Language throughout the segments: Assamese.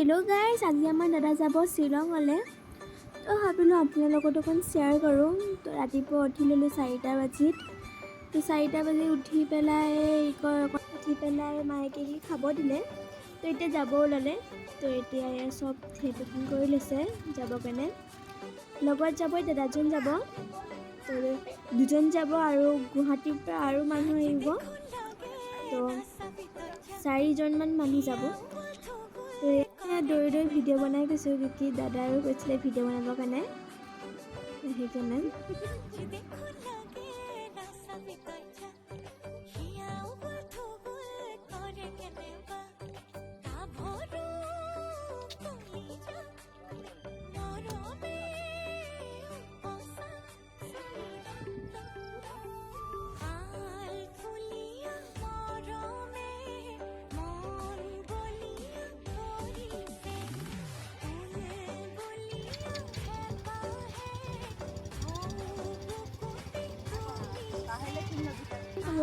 হেল্ল' গাইজ, আজি আমাৰ দাদা যাব শ্বিলঙলৈ। তো ভাবিলোঁ আপোনাৰ লগত অকণ শ্বেয়াৰ কৰোঁ। তো ৰাতিপুৱা উঠি ল'লোঁ 4টা বাজিত। তো 4টা বাজি উঠি পেলাই মায়েকে কি খাব দিলে। তো এতিয়া যাব ওলালে। তো এতিয়া চব থিয়েটাৰখন কৰি লৈছে যাব কাৰণে। লগত যাব দাদাজন যাব, তো 2জন যাব আৰু গুৱাহাটীৰ পৰা আৰু মানুহ আহিব। তো 4জনমান মানুহ যাব। তো দৌৰি ভিডিঅ' বনাই গৈছোঁ, কি দাদাও কৈছিলে ভিডিঅ' বনাবৰ কাৰণে, সেইকাৰণে।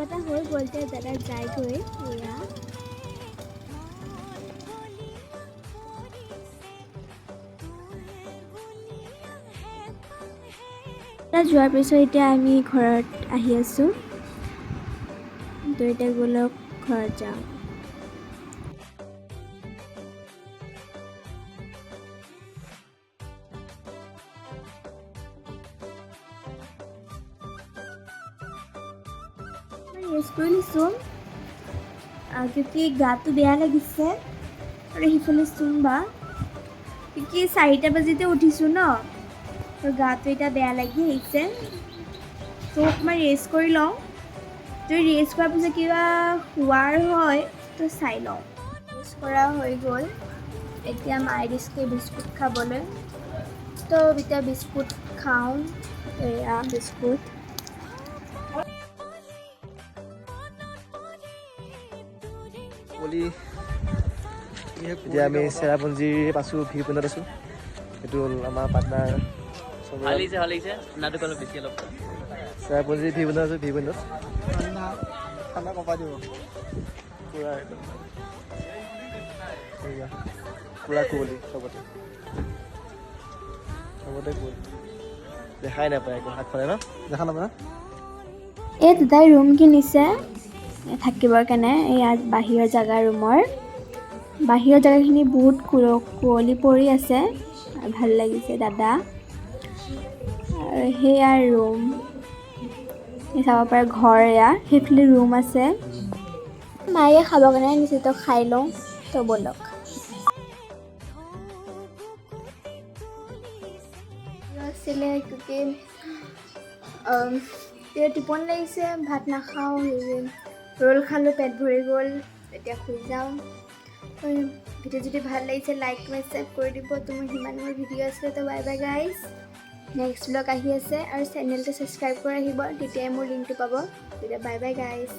এটা হৈ গ'ল যে দাদা যায়গৈ। এয়া যোৱাৰ পিছত এতিয়া আমি ঘৰত আহি আছোঁ। তো এতিয়া ব'লক ঘৰত যাওঁ। ৰেষ্ট কৰি লৈছোঁ কিয় গাটো বেয়া লাগিছে। আৰু সিফালে চুমবা কি 4টা বাজিতে উঠিছোঁ ন, তো গাটো এতিয়া বেয়া লাগি আহিছে। তো অকণমান ৰেষ্ট কৰি লওঁ। যদি ৰেষ্ট কৰাৰ পিছত কিবা খোৱাৰ হয় তো চাই লওঁ। ৰেষ্ট কৰা হৈ গ'ল। এতিয়া মায়ে দিছে বিস্কুট খাবলৈ। তো এতিয়া বিস্কুট খাওঁ। এয়া বিস্কুট। এতিয়া আমি চেৰাপুঞ্জীৰ পাছোঁ, ভিউ পইণ্টত আছোঁ। সেইটো হ'ল আমাৰ পাৰ্টনাৰ চেৰাপুঞ্জী ভিউ পইণ্টত আছোঁ। ভিউ পইণ্টত ঠাণ্ডা কমাই দিব পূৰা একদম পূৰা কুঁৱলী চবতে কুঁৱলী দেখাই নাপায় একো আগফালে ন, দেখা নাপায়। এই দাদাই ৰুম কিনিছে থাকিবৰ কাৰণে। ইয়াত বাহিৰৰ জেগা ৰুমৰ বাহিৰৰ জেগাখিনি বহুত কুঁৱলী পৰি আছে, ভাল লাগিছে দাদা। আৰু সেয়া ৰুম চাব পাৰে, ঘৰ এয়া। সেইফালে ৰুম আছে। মায়ে খাবৰ কাৰণে আনিছে, তো খাই লওঁ। তো ব'লক। আছিলে টোপনি লাগিছে, ভাত নাখাওঁ, ৰোল খালোঁ, পেট ভৰি গ'ল। এতিয়া শুই যাওঁ। ভিডিঅ' যদি ভাল লাগিছে লাইক কমেণ্ট কৰি দিব। তো মোৰ সিমান ভিডিঅ' আছিলে। তো bye bye guys, next blog আহি আছে। আৰু চেনেলটো ছাবস্ক্ৰাইব কৰি আহিব, তেতিয়াই মোৰ লিংকটো পাব। তেতিয়া বাই বাই গাইজ।